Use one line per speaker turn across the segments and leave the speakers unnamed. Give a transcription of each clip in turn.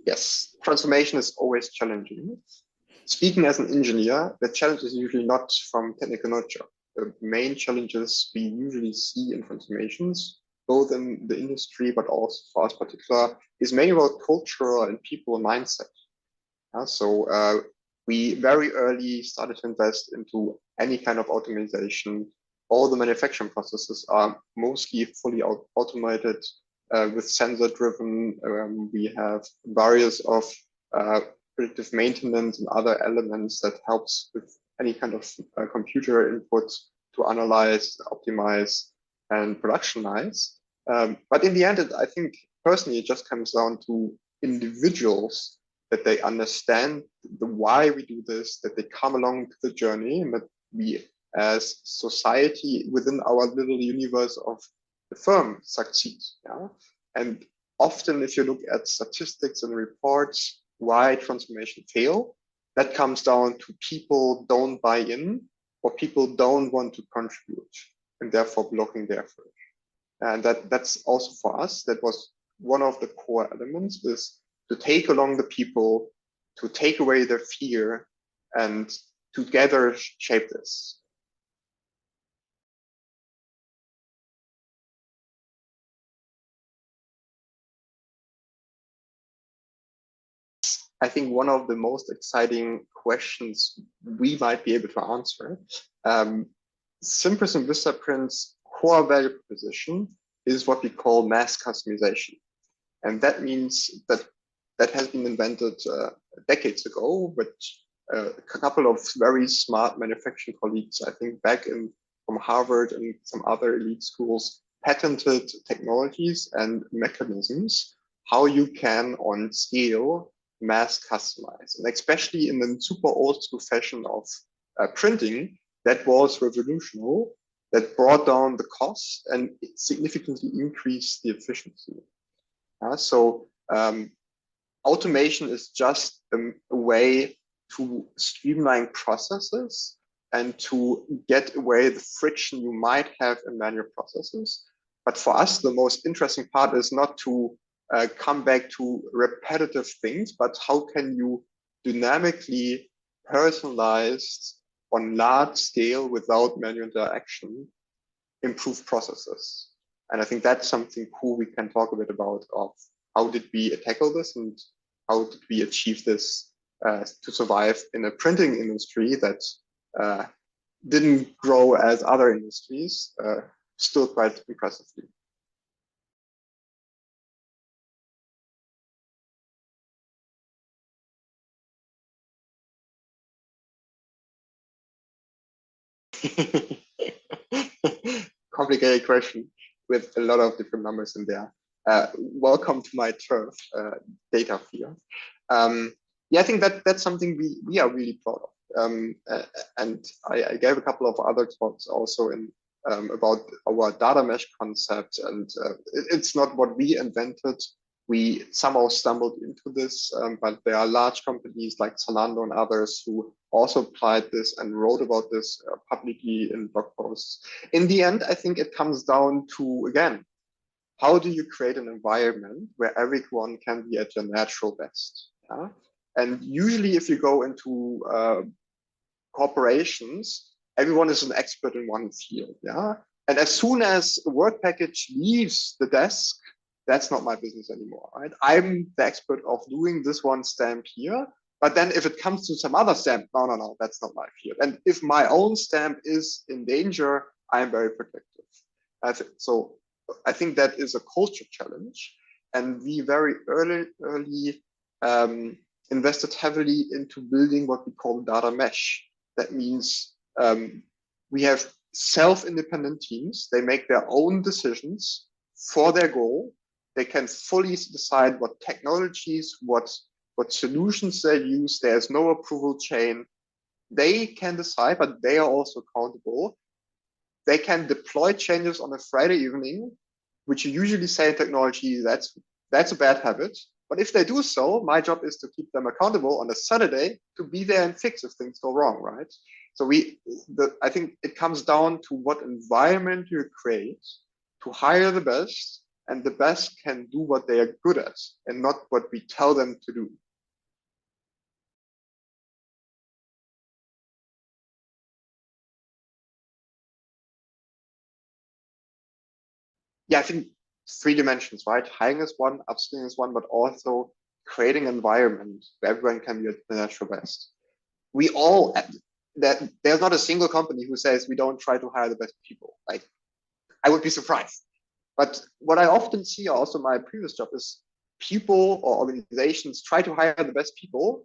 Yes, transformation is always challenging. Speaking as an engineer, the challenge is usually not from technical nature. The main challenges we usually see in transformations, both in the industry, but also for us particular, is mainly about cultural and people mindset. So we very early started to invest into any kind of automation. All the manufacturing processes are mostly fully automated with sensor driven. We have various of predictive maintenance and other elements that helps with any kind of computer input to analyze, optimize, and productionize. But in the end, I think personally, it just comes down to individuals, that they understand the why we do this, that they come along to the journey, and that we as society within our little universe of the firm succeed. Yeah? And often if you look at statistics and reports why transformation fail, that comes down to people don't buy in or people don't want to contribute and therefore blocking the effort. And that's also for us, that was one of the core elements, is to take along the people, to take away their fear, and together shape this. I think one of the most exciting questions we might be able to answer. Cimpress and VISTAPRINT's core value proposition is what we call mass customization. And that means that has been invented decades ago, but a couple of very smart manufacturing colleagues, I think back from Harvard and some other elite schools, patented technologies and mechanisms how you can on scale mass customize. And especially in the super old school fashion of printing, that was revolutionary. That brought down the cost and significantly increased the efficiency. So automation is just a way to streamline processes and to get away the friction you might have in manual processes. But for us, the most interesting part is not to come back to repetitive things, but how can you dynamically personalize on large scale without manual interaction, improve processes. And I think that's something cool we can talk a bit about, of how did we tackle this and how did we achieve this to survive in a printing industry that didn't grow as other industries, still quite impressively. Complicated question with a lot of different numbers in there. Welcome to my turf, data field. Yeah, I think that's something we are really proud of. And I gave a couple of other talks also about our data mesh concept, and it's not what we invented. We somehow stumbled into this, but there are large companies like Zalando and others who also applied this and wrote about this publicly in blog posts. In the end, I think it comes down to, again, how do you create an environment where everyone can be at their natural best? Yeah? And usually if you go into corporations, everyone is an expert in one field. Yeah. And as soon as a work package leaves the desk, that's not my business anymore, right? I'm the expert of doing this one stamp here. But then if it comes to some other stamp, no, that's not my field. And if my own stamp is in danger, I'm very protective. So I think that is a culture challenge. And we very early invested heavily into building what we call data mesh. That means we have self-independent teams. They make their own decisions for their goal. They can fully decide what technologies, what solutions they use. There's no approval chain. They can decide, but they are also accountable. They can deploy changes on a Friday evening, which you usually say in technology, that's a bad habit. But if they do so, my job is to keep them accountable on a Saturday to be there and fix if things go wrong, right? So I think it comes down to what environment you create to hire the best and the best can do what they are good at and not what we tell them to do. Yeah, I think three dimensions, right? Hiring is one, upskilling is one, but also creating an environment where everyone can be at the natural best. We all, that there's not a single company who says we don't try to hire the best people. Like, I would be surprised. But what I often see also in my previous job is people or organizations try to hire the best people,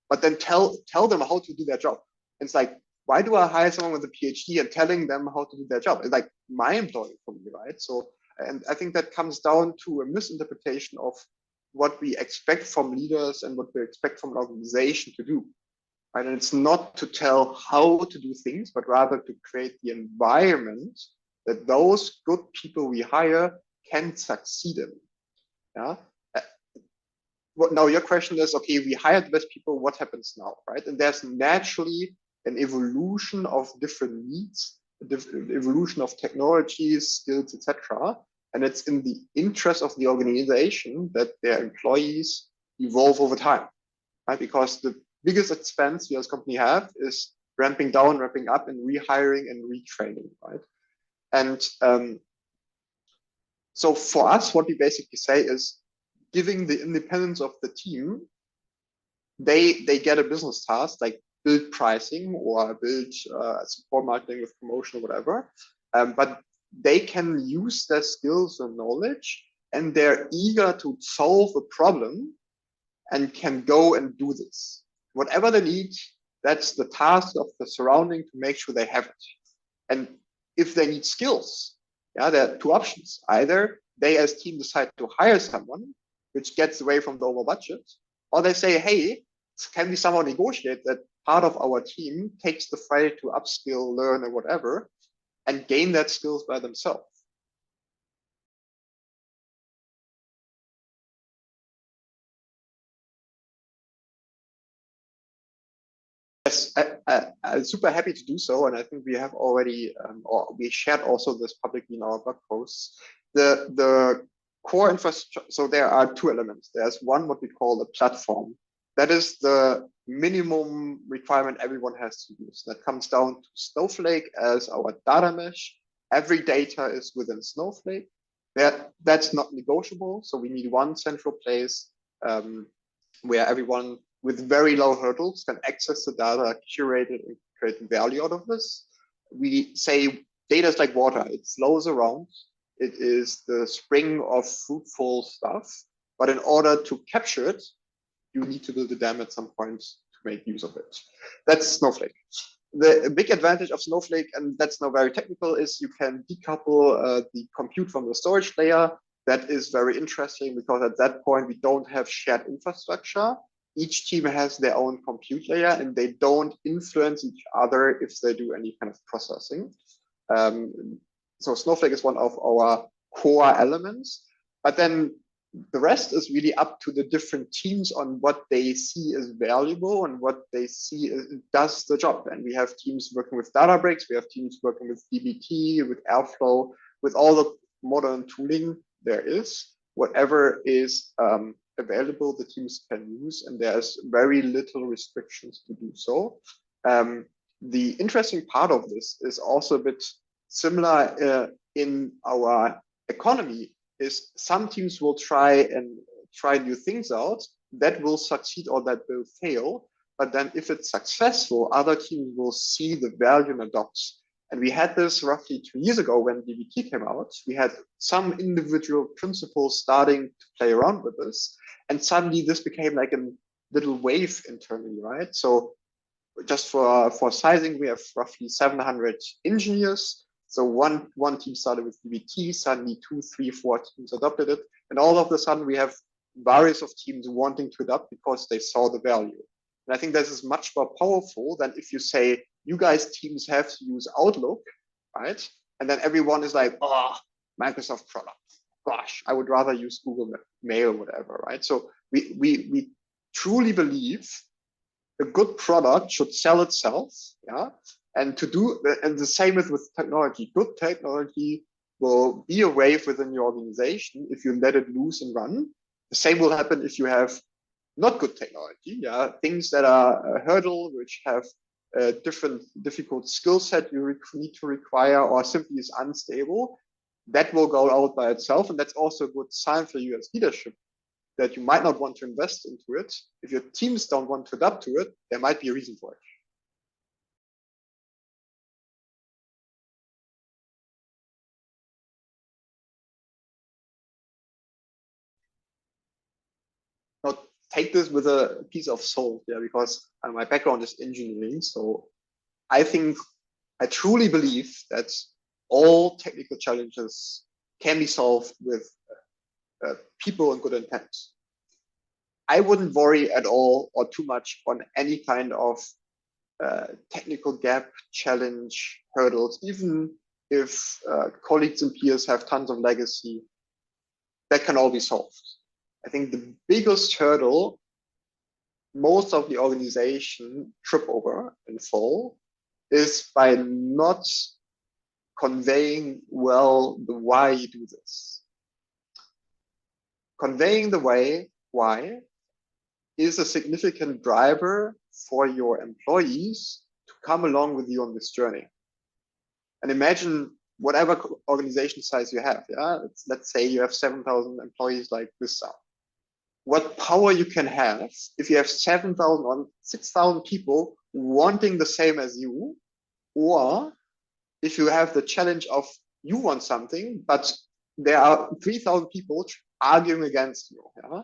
but then tell them how to do their job. And it's like, why do I hire someone with a PhD and telling them how to do their job? It's like mind-blowing for me, right? So, and I think that comes down to a misinterpretation of what we expect from leaders and what we expect from an organization to do. Right? And it's not to tell how to do things, but rather to create the environment that those good people we hire can succeed in. Yeah. Now your question is, okay, we hired the best people, what happens now, right? And there's naturally an evolution of different needs, evolution of technologies, skills, etc. And it's in the interest of the organization that their employees evolve over time, right? Because the biggest expense we as a company have is ramping down, ramping up, and rehiring and retraining, right? And so for us, what we basically say is, giving the independence of the team, they get a business task like build pricing or build support marketing with promotion or whatever, but they can use their skills and knowledge, and they're eager to solve a problem and can go and do this. Whatever they need, that's the task of the surrounding to make sure they have it. And if they need skills, yeah, there are two options. Either they as team decide to hire someone, which gets away from the over budget, or they say, hey, can we somehow negotiate that part of our team takes the Friday to upskill, learn, or whatever, and gain that skills by themselves. Yes, I'm super happy to do so, and I think we have already, or we shared also this publicly in our blog posts. The core infrastructure. So there are two elements. There's one what we call a platform. That is the minimum requirement everyone has to use. That comes down to Snowflake as our data mesh. Every data is within Snowflake. That's not negotiable. So we need one central place where everyone with very low hurdles can access the data, curate it, and create value out of this. We say data is like water. It flows around. It is the spring of fruitful stuff. But in order to capture it, you need to build a dam at some point to make use of it. That's Snowflake. The big advantage of Snowflake, and that's now very technical, is you can decouple the compute from the storage layer. That is very interesting because at that point, we don't have shared infrastructure. Each team has their own compute layer and they don't influence each other if they do any kind of processing. So Snowflake is one of our core elements, but then the rest is really up to the different teams on what they see as valuable and what they see does the job. And we have teams working with Databricks, we have teams working with dbt, with Airflow, with all the modern tooling there is. Whatever is available, the teams can use, and there's very little restrictions to do so. The interesting part of this is also a bit similar in our economy, is some teams will try new things out that will succeed or that will fail. But then if it's successful, other teams will see the value and adopt. And we had this roughly 2 years ago when dbt came out. We had some individual principals starting to play around with this. And suddenly this became like a little wave internally, right? So just for sizing, we have roughly 700 engineers. So one team started with dbt, suddenly 2, 3, 4 teams adopted it. And all of a sudden we have various of teams wanting to adopt because they saw the value. And I think this is much more powerful than if you say, you guys teams have to use Outlook, right? And then everyone is like, oh, Microsoft product. Gosh, I would rather use Google Mail or whatever, right? So we truly believe a good product should sell itself, yeah? And to do, and the same with technology. Good technology will be a wave within your organization if you let it loose and run. The same will happen if you have not good technology, yeah, things that are a hurdle, which have a difficult skill set you need to require, or simply is unstable. That will go out by itself, and that's also a good sign for you as leadership that you might not want to invest into it. If your teams don't want to adapt to it, there might be a reason for it. Now, take this with a piece of salt, yeah, because my background is engineering. So I think I truly believe that all technical challenges can be solved with people and good intent. I wouldn't worry at all or too much on any kind of technical gap, challenge, hurdles, even if colleagues and peers have tons of legacy, that can all be solved. I think the biggest hurdle most of the organization trip over and fall is by not conveying well the why you do this. Conveying the why is a significant driver for your employees to come along with you on this journey. And imagine whatever organization size you have, yeah? Let's say you have 7,000 employees like this. What power you can have if you have 7,000 or 6,000 people wanting the same as you, or if you have the challenge of you want something, but there are 3,000 people arguing against you, yeah?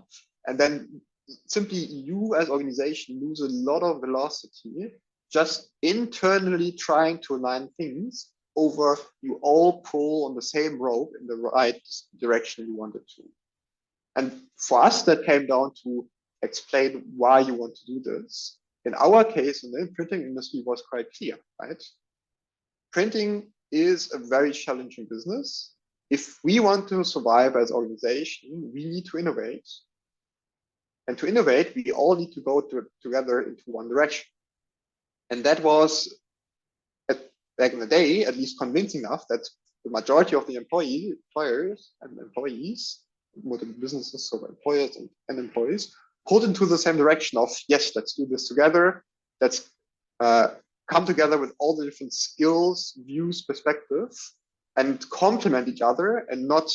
And then simply you as organization lose a lot of velocity just internally trying to align things over you all pull on the same rope in the right direction you wanted to. And for us, that came down to explain why you want to do this. In our case, in the printing industry, was quite clear, right? Printing is a very challenging business. If we want to survive as an organization, we need to innovate. And to innovate, we all need to go together into one direction. And that was, back in the day, at least convincing enough that the majority of the employers and employees, multiple businesses, so employers and employees, pulled into the same direction of, yes, let's do this together. Let's come together with all the different skills, views, perspectives, and complement each other and not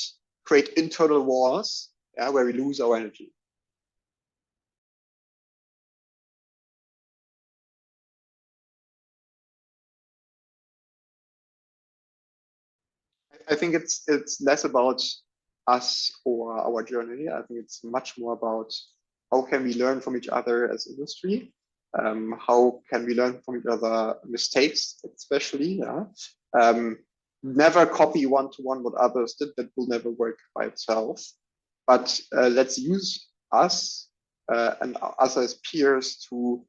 create internal wars, yeah, where we lose our energy. I think it's less about us or our journey. I think it's much more about how can we learn from each other as industry. How can we learn from each other mistakes, especially? Yeah. Never copy one-to-one what others did. That will never work by itself. But let's use us and us as peers to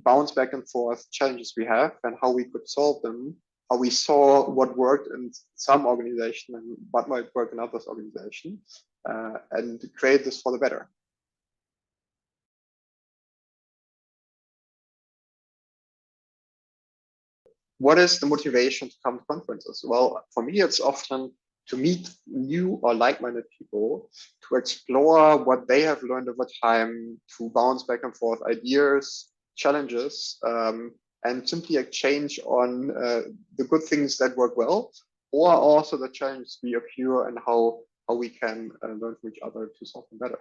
bounce back and forth challenges we have and how we could solve them, how we saw what worked in some organization and what might work in others organization, and create this for the better. What is the motivation to come to conferences? Well, for me, it's often to meet new or like-minded people, to explore what they have learned over time, to bounce back and forth ideas, challenges, and simply exchange on the good things that work well, or also the challenges we occur and how we can learn from each other to solve them better.